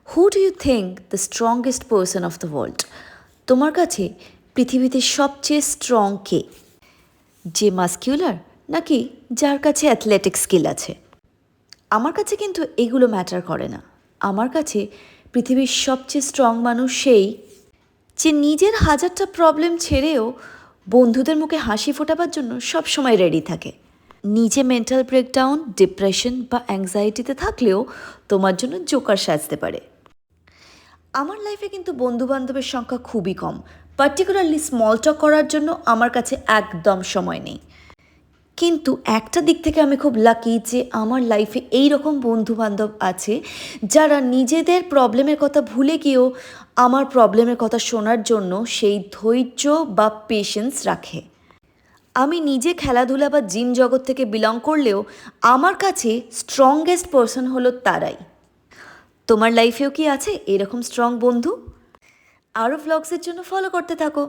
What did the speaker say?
Who do you think the strongest person of the world? তোমার কাছে পৃথিবীতে সবচেয়ে স্ট্রং কে? যে মাস্কিউলার, নাকি যার কাছে অ্যাথলেটিক স্কিল আছে? আমার কাছে কিন্তু এগুলো ম্যাটার করে না। আমার কাছে পৃথিবীর সবচেয়ে স্ট্রং মানুষ সেই, যে নিজের হাজারটা প্রবলেম ছেড়েও বন্ধুদের মুখে হাসি ফোটাবার জন্য সবসময় রেডি থাকে। নিজে মেন্টাল ব্রেকডাউন, ডিপ্রেশন বা অ্যাংজাইটিতে থাকলেও তোমার জন্য জোকার সাজতে পারে। আমার লাইফে কিন্তু বন্ধুবান্ধবের সংখ্যা খুবই কম। পার্টিকুলারলি স্মল টক করার জন্য আমার কাছে একদম সময় নেই। কিন্তু একটা দিক থেকে আমি খুব লাকি যে আমার লাইফে এই রকম বন্ধুবান্ধব আছে যারা নিজেদের প্রবলেমের কথা ভুলে গিয়েও আমার প্রবলেমের কথা শোনার জন্য সেই ধৈর্য বা পেশেন্স রাখে। আমি নিজে খেলাধুলা বা জিম জগৎ থেকে বিলং করলেও আমার কাছে স্ট্রংগেস্ট পার্সন হলো তারাই। তোমার লাইফেও কি আছে এরকম স্ট্রং বন্ধু? আরও ভ্লগসের জন্য ফলো করতে থাকো।